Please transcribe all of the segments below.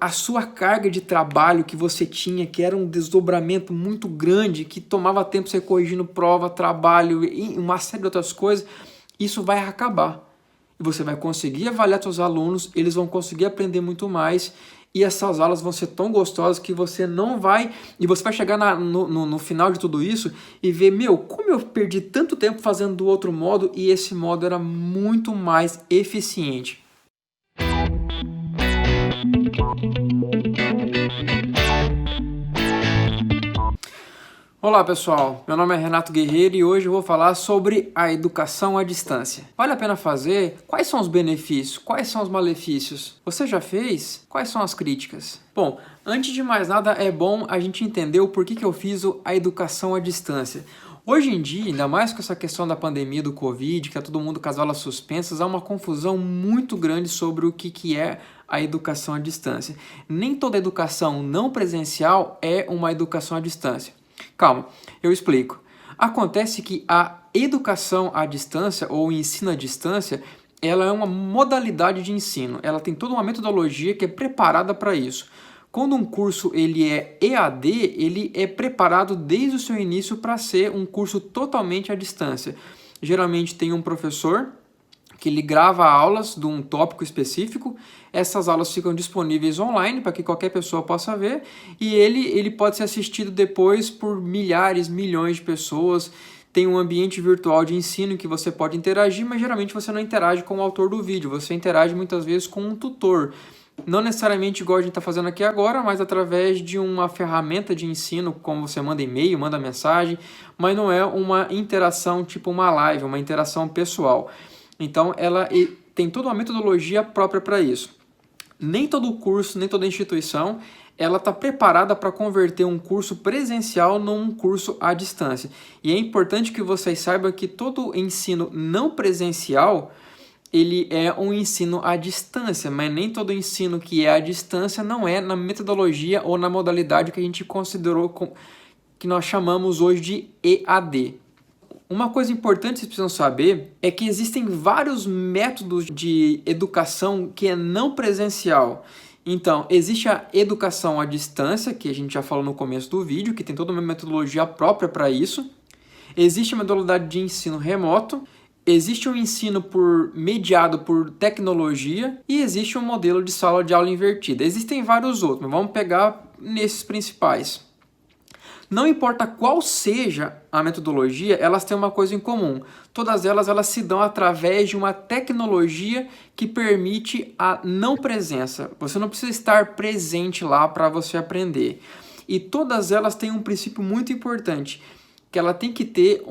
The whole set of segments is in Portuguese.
a sua carga de trabalho que você tinha, que era um desdobramento muito grande, que tomava tempo você corrigindo prova, trabalho e uma série de outras coisas, isso vai acabar. E você vai conseguir avaliar seus alunos, eles vão conseguir aprender muito mais, e essas aulas vão ser tão gostosas que você não vai... E você vai chegar no final de tudo isso e ver, meu, como eu perdi tanto tempo fazendo do outro modo e esse modo era muito mais eficiente. Olá pessoal, meu nome é Renato Guerreiro e hoje eu vou falar sobre a educação à distância. Vale a pena fazer? Quais são os benefícios? Quais são os malefícios? Você já fez? Quais são as críticas? Bom, antes de mais nada é bom a gente entender o porquê que eu fiz a educação à distância. Hoje em dia, ainda mais com essa questão da pandemia do Covid, que é todo mundo com as aulas suspensas, há uma confusão muito grande sobre o que é a educação à distância. Nem toda educação não presencial é uma educação à distância. Calma, eu explico. Acontece que a educação à distância ou ensino à distância, ela é uma modalidade de ensino. Ela tem toda uma metodologia que é preparada para isso. Quando um curso ele é EAD, ele é preparado desde o seu início para ser um curso totalmente à distância. Geralmente tem um professor que ele grava aulas de um tópico específico, essas aulas ficam disponíveis online para que qualquer pessoa possa ver, e ele pode ser assistido depois por milhares, milhões de pessoas. Tem um ambiente virtual de ensino em que você pode interagir, mas geralmente você não interage com o autor do vídeo, você interage muitas vezes com um tutor. Não necessariamente igual a gente está fazendo aqui agora, mas através de uma ferramenta de ensino, como você manda e-mail, manda mensagem, mas não é uma interação tipo uma live, uma interação pessoal. Então, ela tem toda uma metodologia própria para isso. Nem todo curso, nem toda instituição, ela está preparada para converter um curso presencial num curso à distância. E é importante que vocês saibam que todo ensino não presencial, ele é um ensino à distância, mas nem todo ensino que é à distância não é na metodologia ou na modalidade que a gente considerou, que nós chamamos hoje de EAD. Uma coisa importante que vocês precisam saber é que existem vários métodos de educação que é não presencial. Então, existe a educação à distância, que a gente já falou no começo do vídeo, que tem toda uma metodologia própria para isso. Existe a modalidade de ensino remoto, existe um ensino mediado por tecnologia e existe um modelo de sala de aula invertida. Existem vários outros, mas vamos pegar nesses principais. Não importa qual seja a metodologia, elas têm uma coisa em comum. Todas elas se dão através de uma tecnologia que permite a não presença. Você não precisa estar presente lá para você aprender. E todas elas têm um princípio muito importante, que ela tem que ter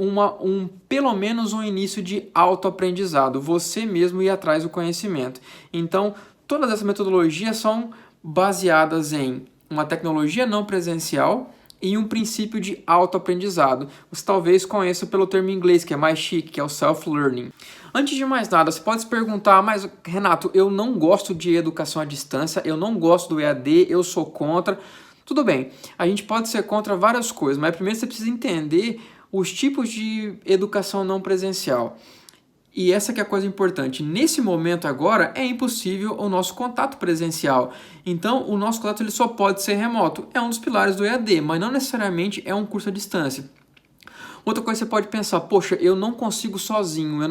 pelo menos um início de autoaprendizado. Você mesmo ir atrás do conhecimento. Então, todas essas metodologias são baseadas em uma tecnologia não presencial e um princípio de autoaprendizado. Você talvez conheça pelo termo em inglês, que é mais chique, que é o self-learning. Antes de mais nada, você pode se perguntar, mas Renato, eu não gosto de educação à distância, eu não gosto do EAD, eu sou contra. Tudo bem, a gente pode ser contra várias coisas, mas primeiro você precisa entender os tipos de educação não presencial. E essa que é a coisa importante. Nesse momento agora, é impossível o nosso contato presencial. Então, o nosso contato ele só pode ser remoto. É um dos pilares do EAD, mas não necessariamente é um curso à distância. Outra coisa que você pode pensar, poxa, eu não consigo sozinho,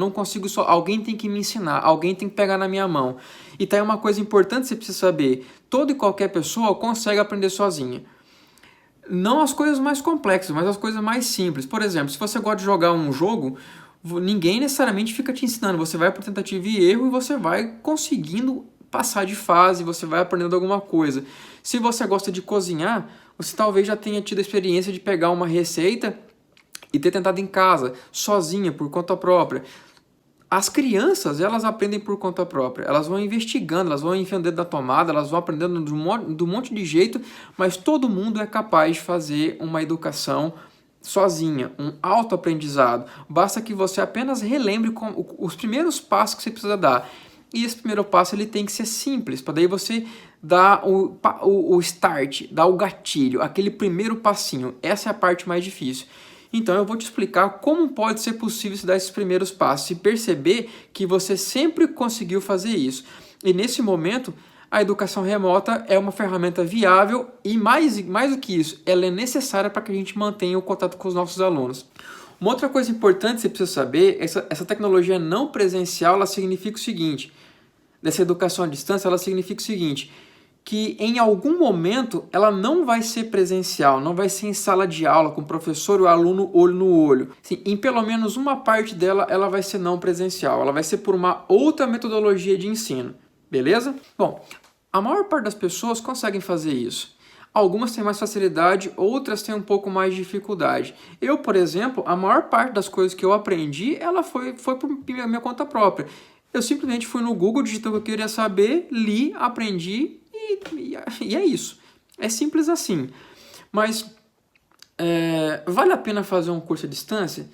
alguém tem que me ensinar, alguém tem que pegar na minha mão. E tá aí uma coisa importante que você precisa saber. Toda e qualquer pessoa consegue aprender sozinha. Não as coisas mais complexas, mas as coisas mais simples. Por exemplo, se você gosta de jogar um jogo, ninguém necessariamente fica te ensinando, você vai por tentativa e erro e você vai conseguindo passar de fase, você vai aprendendo alguma coisa. Se você gosta de cozinhar, você talvez já tenha tido a experiência de pegar uma receita e ter tentado em casa, sozinha, por conta própria. As crianças, elas aprendem por conta própria, elas vão investigando, elas vão enfiando o dedo na tomada, elas vão aprendendo de um monte de jeito, mas todo mundo é capaz de fazer uma educação sozinha, um autoaprendizado. Basta que você apenas relembre os primeiros passos que você precisa dar. E esse primeiro passo ele tem que ser simples, para daí você dar o start, dar o gatilho, aquele primeiro passinho. Essa é a parte mais difícil. Então eu vou te explicar como pode ser possível se dar esses primeiros passos e perceber que você sempre conseguiu fazer isso. E nesse momento, a educação remota é uma ferramenta viável e mais do que isso, ela é necessária para que a gente mantenha o contato com os nossos alunos. Uma outra coisa importante que você precisa saber, essa tecnologia não presencial, ela significa o seguinte, dessa educação à distância, ela significa o seguinte, que em algum momento ela não vai ser presencial, não vai ser em sala de aula com o professor e o aluno olho no olho. Sim, em pelo menos uma parte dela, ela vai ser não presencial, ela vai ser por uma outra metodologia de ensino, beleza? Bom, a maior parte das pessoas conseguem fazer isso. Algumas têm mais facilidade, outras têm um pouco mais de dificuldade. Eu, por exemplo, a maior parte das coisas que eu aprendi, ela foi por minha conta própria. Eu simplesmente fui no Google, digitei o que eu queria saber, li, aprendi e é isso. É simples assim. Mas vale a pena fazer um curso à distância?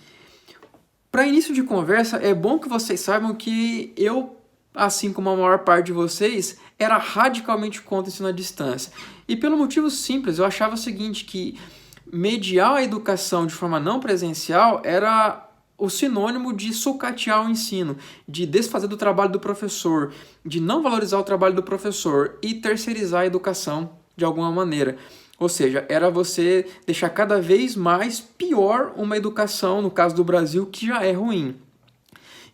Para início de conversa, é bom que vocês saibam que eu, assim como a maior parte de vocês, era radicalmente contra o ensino à distância. E pelo motivo simples, eu achava o seguinte, que mediar a educação de forma não presencial era o sinônimo de sucatear o ensino, de desfazer do trabalho do professor, de não valorizar o trabalho do professor e terceirizar a educação de alguma maneira. Ou seja, era você deixar cada vez mais pior uma educação, no caso do Brasil, que já é ruim.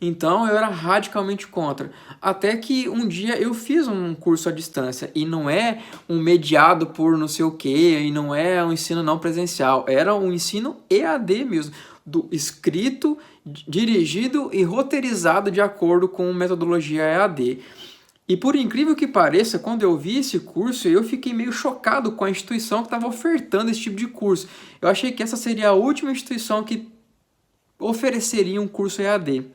Então eu era radicalmente contra. Até que um dia eu fiz um curso à distância e não é um mediado por não sei o que, e não é um ensino não presencial, era um ensino EAD mesmo, do escrito, dirigido e roteirizado de acordo com metodologia EAD. E por incrível que pareça, quando eu vi esse curso, eu fiquei meio chocado com a instituição que estava ofertando esse tipo de curso. Eu achei que essa seria a última instituição que ofereceria um curso EAD.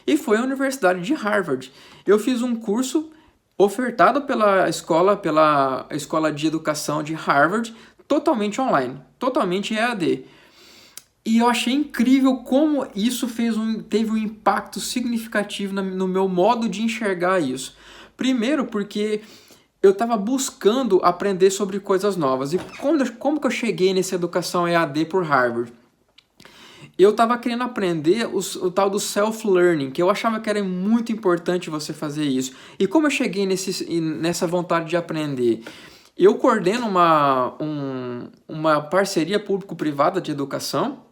E foi a Universidade de Harvard. Eu fiz um curso ofertado pela Escola de Educação de Harvard, totalmente online, totalmente EAD. E eu achei incrível como isso teve um impacto significativo no meu modo de enxergar isso. Primeiro porque eu estava buscando aprender sobre coisas novas. E como que eu cheguei nessa educação EAD por Harvard? Eu estava querendo aprender o tal do self-learning, que eu achava que era muito importante você fazer isso. E como eu cheguei nessa vontade de aprender? Eu coordeno uma parceria público-privada de educação,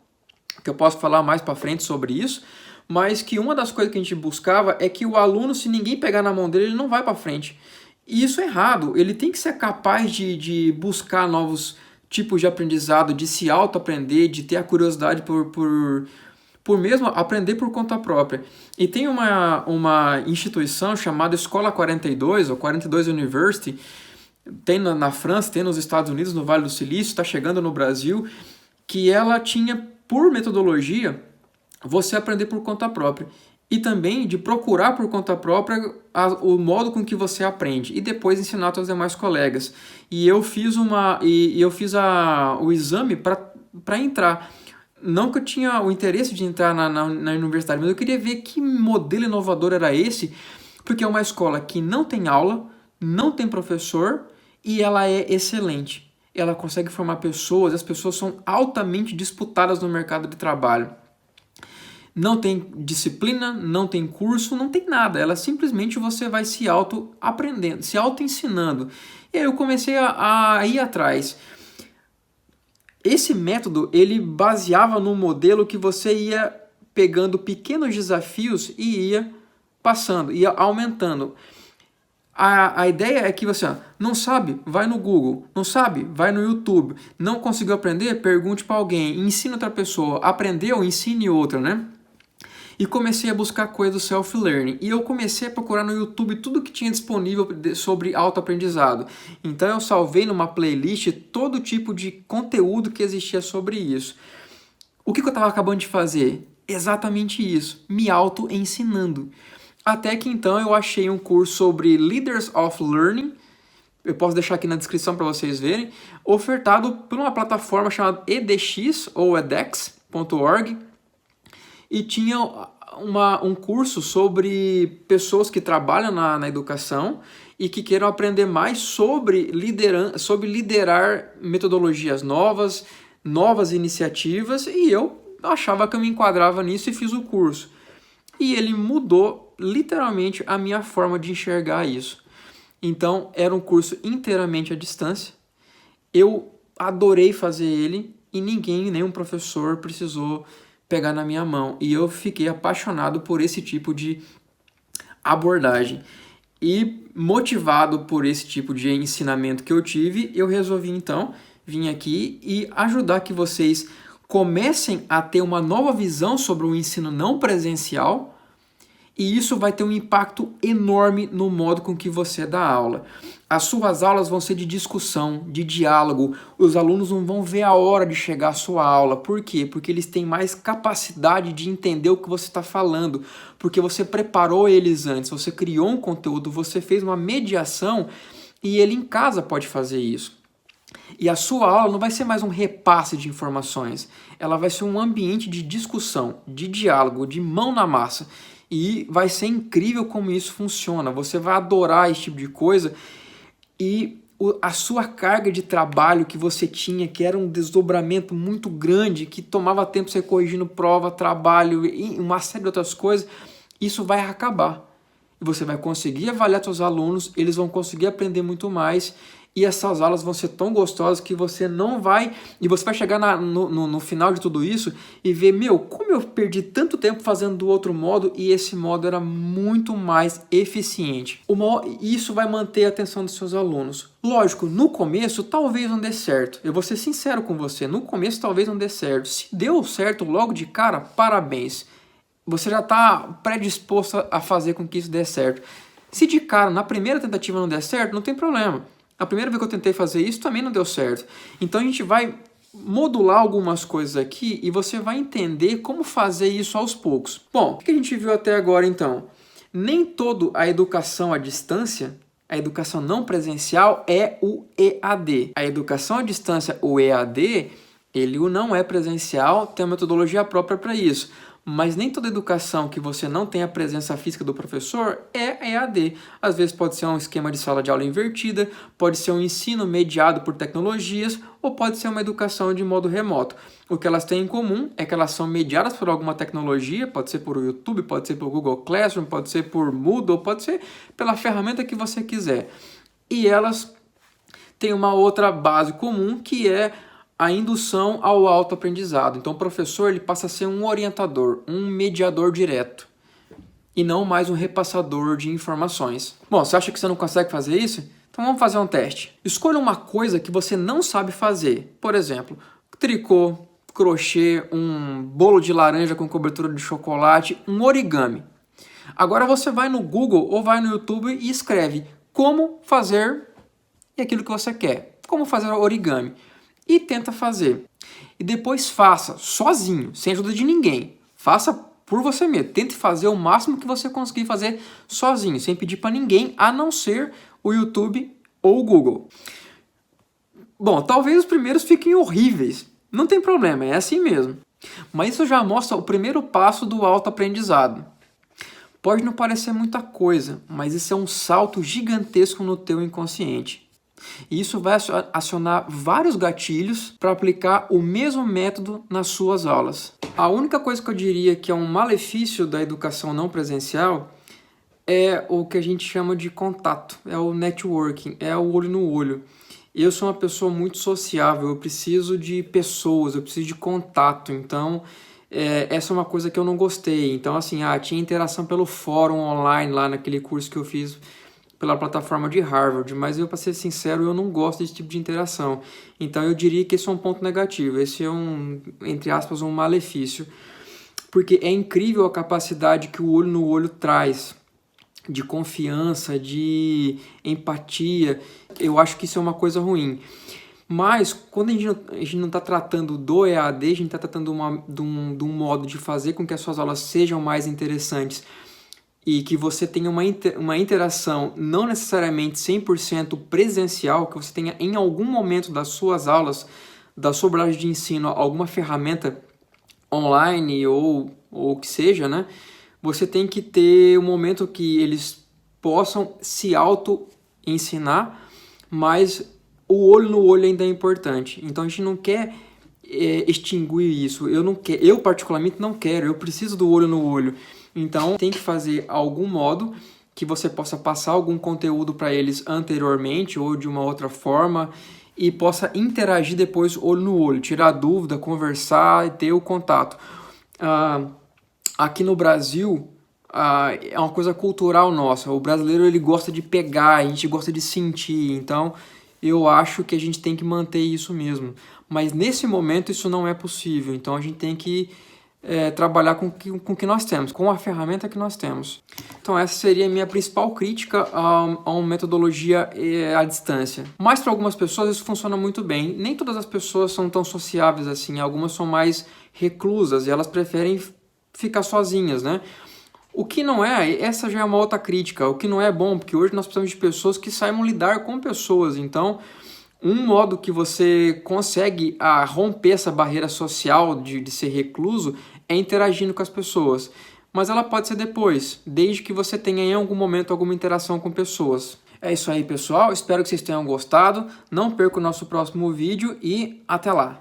que eu posso falar mais para frente sobre isso, mas que uma das coisas que a gente buscava é que o aluno, se ninguém pegar na mão dele, ele não vai para frente. E isso é errado, ele tem que ser capaz de buscar novos tipos de aprendizado, de se auto-aprender, de ter a curiosidade por mesmo aprender por conta própria. E tem uma instituição chamada Escola 42, ou 42 University, tem na França, tem nos Estados Unidos, no Vale do Silício, está chegando no Brasil, que ela tinha por metodologia você aprender por conta própria. E também de procurar por conta própria o modo com que você aprende e depois ensinar aos seus demais colegas. E eu fiz o exame para entrar. Não que eu tinha o interesse de entrar na universidade, mas eu queria ver que modelo inovador era esse, porque é uma escola que não tem aula, não tem professor e ela é excelente. Ela consegue formar pessoas, as pessoas são altamente disputadas no mercado de trabalho. Não tem disciplina, não tem curso, não tem nada. Ela simplesmente você vai se auto-aprendendo, se auto-ensinando. E aí eu comecei a ir atrás. Esse método, ele baseava num modelo que você ia pegando pequenos desafios e ia passando, ia aumentando. A ideia é que você não sabe, vai no Google, não sabe, vai no YouTube, não conseguiu aprender, pergunte para alguém, ensine outra pessoa, aprendeu, ensine outra, né? E comecei a buscar coisas do self-learning. E eu comecei a procurar no YouTube tudo que tinha disponível sobre autoaprendizado. Então eu salvei numa playlist todo tipo de conteúdo que existia sobre isso. O que eu estava acabando de fazer? Exatamente isso, me auto-ensinando. Até que então eu achei um curso sobre Leaders of Learning, eu posso deixar aqui na descrição para vocês verem, ofertado por uma plataforma chamada edx ou edX.org, e tinha um curso sobre pessoas que trabalham na educação e que queiram aprender mais sobre liderar metodologias novas iniciativas, e eu achava que eu me enquadrava nisso e fiz o curso. E ele mudou literalmente a minha forma de enxergar isso. Então, era um curso inteiramente à distância. Eu adorei fazer ele e nenhum professor precisou pegar na minha mão. E eu fiquei apaixonado por esse tipo de abordagem. E motivado por esse tipo de ensinamento que eu tive, eu resolvi então vir aqui e ajudar que vocês comecem a ter uma nova visão sobre o ensino não presencial, e isso vai ter um impacto enorme no modo com que você dá aula. As suas aulas vão ser de discussão, de diálogo. Os alunos não vão ver a hora de chegar à sua aula. Por quê? Porque eles têm mais capacidade de entender o que você está falando. Porque você preparou eles antes, você criou um conteúdo, você fez uma mediação e ele em casa pode fazer isso. E a sua aula não vai ser mais um repasse de informações. Ela vai ser um ambiente de discussão, de diálogo, de mão na massa. E vai ser incrível como isso funciona. Você vai adorar esse tipo de coisa e a sua carga de trabalho que você tinha, que era um desdobramento muito grande, que tomava tempo você corrigindo prova, trabalho e uma série de outras coisas, isso vai acabar. E você vai conseguir avaliar seus alunos, eles vão conseguir aprender muito mais e essas aulas vão ser tão gostosas que você não vai... E você vai chegar no final de tudo isso e ver, meu, como eu perdi tanto tempo fazendo do outro modo e esse modo era muito mais eficiente. Isso vai manter a atenção dos seus alunos. Lógico, no começo talvez não dê certo. Eu vou ser sincero com você, no começo talvez não dê certo. Se deu certo logo de cara, parabéns. Você já está predisposto a fazer com que isso dê certo. Se de cara, na primeira tentativa não der certo, não tem problema. A primeira vez que eu tentei fazer isso também não deu certo. Então a gente vai modular algumas coisas aqui e você vai entender como fazer isso aos poucos. Bom, o que a gente viu até agora então? Nem toda a educação à distância, a educação não presencial, é o EAD. A educação à distância, o EAD, ele não é presencial, tem uma metodologia própria para isso. Mas nem toda educação que você não tem a presença física do professor é EAD. Às vezes pode ser um esquema de sala de aula invertida, pode ser um ensino mediado por tecnologias ou pode ser uma educação de modo remoto. O que elas têm em comum é que elas são mediadas por alguma tecnologia, pode ser por YouTube, pode ser por Google Classroom, pode ser por Moodle, pode ser pela ferramenta que você quiser. E elas têm uma outra base comum que é a indução ao autoaprendizado. Então o professor ele passa a ser um orientador, um mediador direto e não mais um repassador de informações. Bom, você acha que você não consegue fazer isso? Então vamos fazer um teste. Escolha uma coisa que você não sabe fazer. Por exemplo, tricô, crochê, um bolo de laranja com cobertura de chocolate, um origami. Agora você vai no Google ou vai no YouTube e escreve como fazer aquilo que você quer. Como fazer origami. E tenta fazer. E depois faça sozinho, sem ajuda de ninguém. Faça por você mesmo. Tente fazer o máximo que você conseguir fazer sozinho, sem pedir para ninguém, a não ser o YouTube ou o Google. Bom, talvez os primeiros fiquem horríveis. Não tem problema, é assim mesmo. Mas isso já mostra o primeiro passo do autoaprendizado. Pode não parecer muita coisa, mas isso é um salto gigantesco no teu inconsciente. E isso vai acionar vários gatilhos para aplicar o mesmo método nas suas aulas. A única coisa que eu diria que é um malefício da educação não presencial é o que a gente chama de contato, é o networking, é o olho no olho. Eu sou uma pessoa muito sociável, eu preciso de pessoas, eu preciso de contato, então essa é uma coisa que eu não gostei. Então assim, tinha interação pelo fórum online lá naquele curso que eu fiz pela plataforma de Harvard, mas eu, para ser sincero, eu não gosto desse tipo de interação. Então eu diria que esse é um ponto negativo, esse é entre aspas, um malefício, porque é incrível a capacidade que o olho no olho traz, de confiança, de empatia. Eu acho que isso é uma coisa ruim. Mas quando a gente não está tratando do EAD, a gente está tratando de um modo de fazer com que as suas aulas sejam mais interessantes e que você tenha uma interação não necessariamente 100% presencial, que você tenha em algum momento das suas aulas, da sua abordagem de ensino, alguma ferramenta online ou o que seja, né? Você tem que ter um momento que eles possam se auto-ensinar, mas o olho no olho ainda é importante. Então a gente não quer extinguir isso. Eu particularmente não quero, eu preciso do olho no olho. Então tem que fazer algum modo que você possa passar algum conteúdo para eles anteriormente ou de uma outra forma e possa interagir depois olho no olho, tirar dúvida, conversar e ter o contato. Aqui no Brasil, é uma coisa cultural nossa. O brasileiro ele gosta de pegar, a gente gosta de sentir. Então, eu acho que a gente tem que manter isso mesmo. Mas nesse momento isso não é possível. Então, a gente tem que trabalhar com o que nós temos, com a ferramenta que nós temos. Então essa seria a minha principal crítica a uma metodologia à distância. Mas para algumas pessoas isso funciona muito bem. Nem todas as pessoas são tão sociáveis assim, algumas são mais reclusas e elas preferem ficar sozinhas, né? O que não é, essa já é uma outra crítica, o que não é bom, porque hoje nós precisamos de pessoas que saibam lidar com pessoas, então um modo que você consegue romper essa barreira social de ser recluso é interagindo com as pessoas. Mas ela pode ser depois, desde que você tenha em algum momento alguma interação com pessoas. É isso aí, pessoal. Espero que vocês tenham gostado. Não perca o nosso próximo vídeo e até lá!